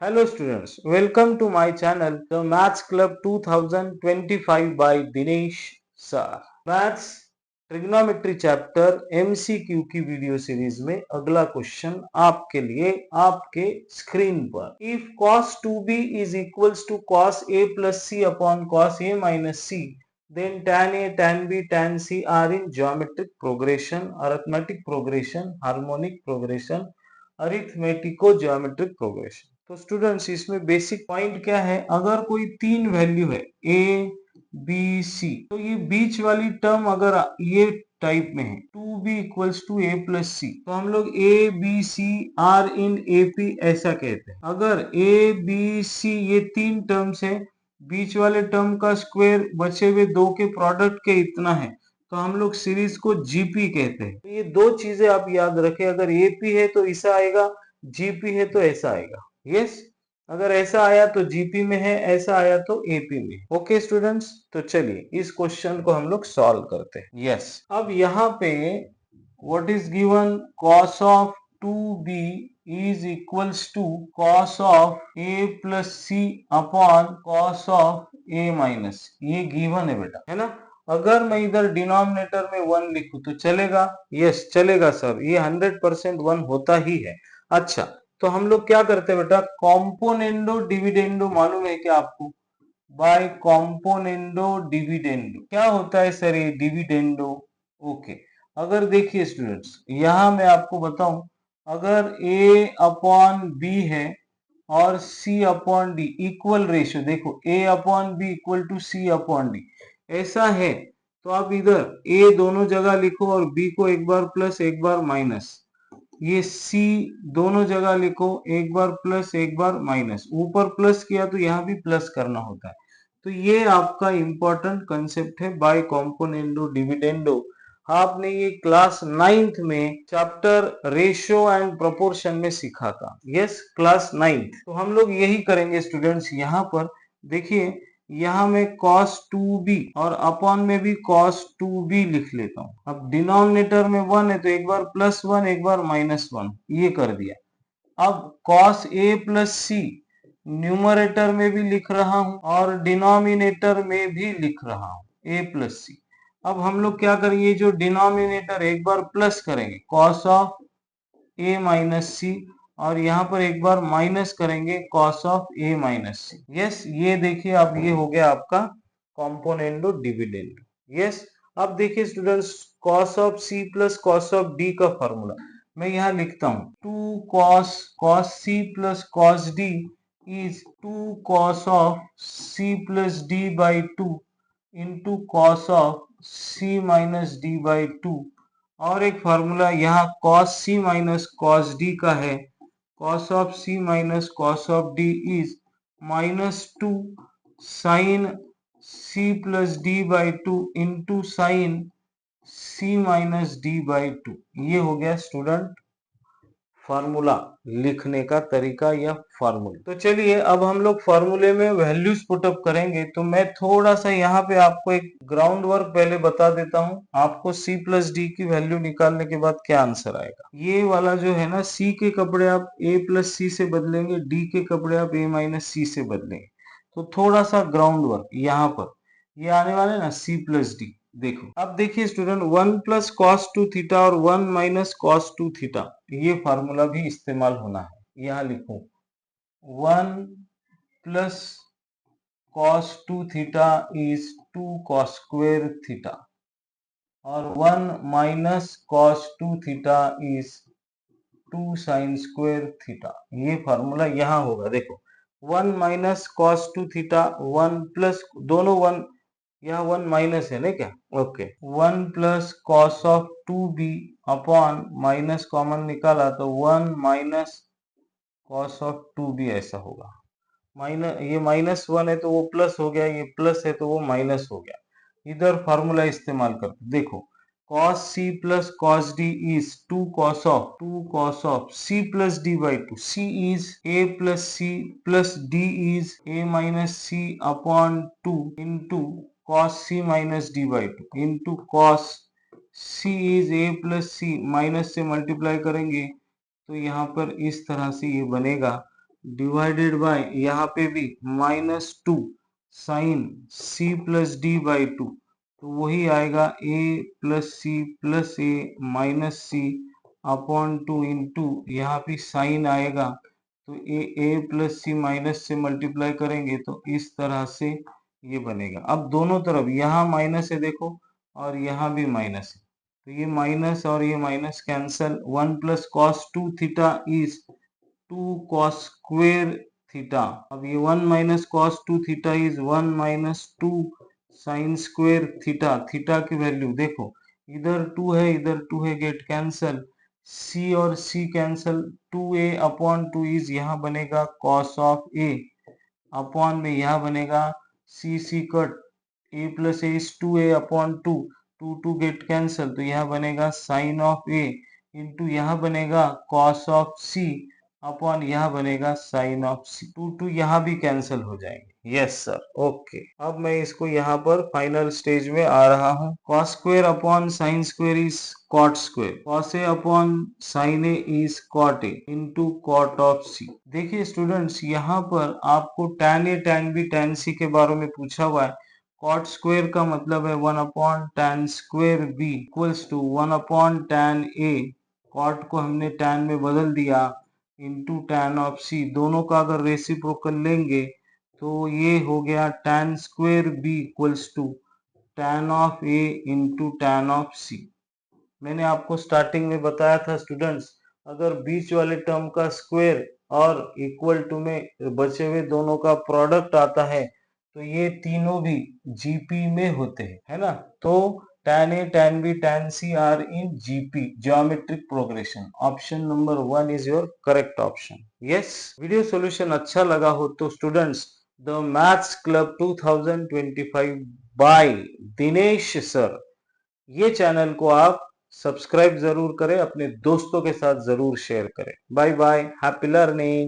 Hello students, welcome to my channel The Maths Club 2025 by Dinesh Sir. Maths trigonometry chapter MCQ की video series में अगला question आपके लिए आपके screen पर। If cos 2b is equals to cos a plus c upon cos a minus c, then tan a, tan b, tan c are in geometric progression, arithmetic progression, harmonic progression, arithmetico geometric progression. तो students इसमें basic point क्या है, अगर कोई तीन value है a b c, तो ये बीच वाली टर्म अगर ये टाइप में है 2b equals to a plus C, तो हम लोग a b c are in AP ऐसा कहते हैं। अगर a b c ये तीन टर्म्स है, बीच वाले टर्म का स्क्वायर बचे हुए दो के प्रोडक्ट के इतना है, तो हम लोग सीरीज को जीपी कहते हैं। तो ये दो चीजें आप याद रखें, अगर एपी है तो ऐसा आएगा, जीपी है तो ऐसा आएगा। यस, अगर ऐसा आया तो जीपी में है, ऐसा आया तो एपी में। ओके स्टूडेंट्स, तो चलिए इस क्वेश्चन को हम लोग सॉल्व करते हैं। यस, अब यहाँ पे what is given, cos of 2b is equals to cos of a plus c upon cos of a minus, ये गिवन है बेटा, है ना। अगर मैं इधर डिनोमिनेटर में 1 लिखूं तो चलेगा? यस चलेगा सर, ये 100% 1 होता ही है। अच्छा, तो हम लोग क्या करते हैं बेटा, कॉम्पोनेंडो डिविडेंडो मालूम है क्या आपको? बाय कॉम्पोनेंडो डिविडेंडो क्या होता है सर ये डिविडेंडो? ओके, अगर देखिए स्टूडेंट्स, यहां मैं आपको बताऊं, अगर a अपॉन b है और c upon d equal ratio, देखो a upon b equal to c upon d ऐसा है, तो आप इधर a दोनों जगह लिखो और b को एक बार प्लस एक बार माइनस, ये c दोनों जगह लिखो, एक बार प्लस एक बार माइनस, ऊपर प्लस किया तो यहाँ भी प्लस करना होता है। तो ये आपका इंपॉर्टेंट कंसेप्ट है बाय कॉम्पोनेंडो डिविडेंडो। आपने ये क्लास 9th में चैप्टर रेशियो एंड प्रोपोर्शन में सीखा था। Yes, class 9th। तो हम लोग यही करेंगे स्टूडेंट्स। यहाँ पर देखिए, यहाँ में cos 2b और अपॉन में भी cos 2b लिख लेता हूँ। अब डिनोमिनेटर में 1 है तो एक बार प्लस 1 एक बार माइनस 1, ये कर दिया। अब cos a plus c numerator में भी लिख रहा हूं और डिनोमिनेटर में भी लिख रहा हूं a प्लस सी। अब हम लोग क्या करेंगे, जो डिनोमिनेटर एक बार प्लस करेंगे cos of a minus C, और यहाँ पर एक बार माइनस करेंगे cos of a minus C. Yes, ये देखिए अब ये हो गया आपका कॉम्पोनेंडो डिविडेंडो। यस, अब देखिए students, cos of c plus cos of d का फॉर्मूला मैं यहाँ लिखता हूँ, 2 cos c plus cos d is 2 cos of c plus d by 2 into cos of c minus d by 2। और एक formula यहाँ cos c minus cos d का है, cos of c minus cos of d is minus 2 sin c plus d by 2 into sin c minus d by 2। ये हो गया student formula लिखने का तरीका या फार्मूला। तो चलिए अब हम लोग फार्मूले में वैल्यूज पुटअप करेंगे। तो मैं थोड़ा सा यहाँ पे आपको एक ग्राउंड वर्क पहले बता देता हूँ, आपको c प्लस डी की वैल्यू निकालने के बाद क्या आंसर आएगा। ये वाला जो है ना, c के कपड़े आप a प्लस सी से बदलेंगे, d के कपड़े आप a माइनस सी से बदलेंगे। तो थोड़ा सा ग्राउंड वर्क यहाँ पर, ये आने वाले ना c प्लस डी। देखो, अब देखिए स्टूडेंट, 1 प्लस कॉस 2 थीटा और 1 माइनस कॉस 2 थीटा, ये फार्मूला भी इस्तेमाल होना है। यहाँ लिखो 1 plus cos 2 theta is 2 cos square theta और 1 minus cos 2 theta is 2 sine square theta. ये फार्मूला यहाँ होगा। देखो 1 माइनस कॉस 2 थीटा, 1 प्लस, दोनों 1, यहाँ 1 माइनस है ना क्या, okay, 1 plus cos of 2b upon minus common निकाला तो 1 माइनस कॉस ऑफ 2b ऐसा होगा। माइनस, ये माइनस 1 है तो वो प्लस हो गया, ये प्लस है तो वो माइनस हो गया। इधर फार्मूला इस्तेमाल करते, देखो cos c plus cos d is 2 cos of c plus d by 2। c is a plus c plus d is a minus c upon 2 into cos c minus d by 2 into cos c is a plus c, minus से multiply करेंगे तो यहाँ पर इस तरह से ये बनेगा। डिवाइडेड बाय यहाँ पे भी -2 sine c plus D by 2, तो वही आएगा a plus C plus A minus C upon 2 into यहाँ भी साइन आएगा, तो ए प्लस सी माइनस से मल्टीप्लाई करेंगे तो इस तरह से ये बनेगा। अब दोनों तरफ यहाँ माइनस है देखो और यहाँ भी माइनस है, तो ये माइनस और ये minus cancel. 1 plus cos 2 theta is 2 cos square theta. अब ये 1 minus cos 2 theta is 1 minus 2 sine square theta. Theta की वैल्यू देखो, इधर 2 है इधर 2 है, गेट कैंसल, c और c cancel, 2a upon 2 is यहाँ बनेगा cos ऑफ a अपॉन में यहाँ बनेगा c cut, a plus A is 2a upon 2, 2 get cancel, तो यहाँ बनेगा साइन ऑफ a इंटू यहाँ बनेगा cos ऑफ c अपॉन यहाँ बनेगा साइन ऑफ c। 2 यहाँ भी कैंसल हो जाएंगे। Yes sir, okay. अब मैं इसको यहाँ पर फाइनल स्टेज में आ रहा हूँ। cos square upon sine square is cot square, cos a upon sine a is cot a into cot of c। देखिए स्टूडेंट्स, यहाँ पर आपको tan a tan b tan c के बारे में पूछा हुआ है। कॉट स्क्वेयर का मतलब है 1 upon tan square b equals to 1 upon tan a, cot को हमने tan में बदल दिया, इंटू tan ऑफ c। दोनों का अगर रेसिप्रोकल लेंगे तो ये हो गया tan square b equals to tan of a into tan of c। मैंने आपको स्टार्टिंग में बताया था स्टूडेंट्स, अगर बीच वाले टर्म का स्क्वायर और इक्वल टू में बचे हुए दोनों का प्रोडक्ट आता है तो ये तीनों भी जीपी में होते हैं, है ना। तो tan a tan b tan c are in GP, geometric progression. Option number 1 is your correct option. Yes, video solution अच्छा लगा हो तो students, the maths club 2025 by Dinesh sir, ये चैनल को आप सब्सक्राइब जरूर करें, अपने दोस्तों के साथ जरूर शेयर करें। Bye bye, happy learning.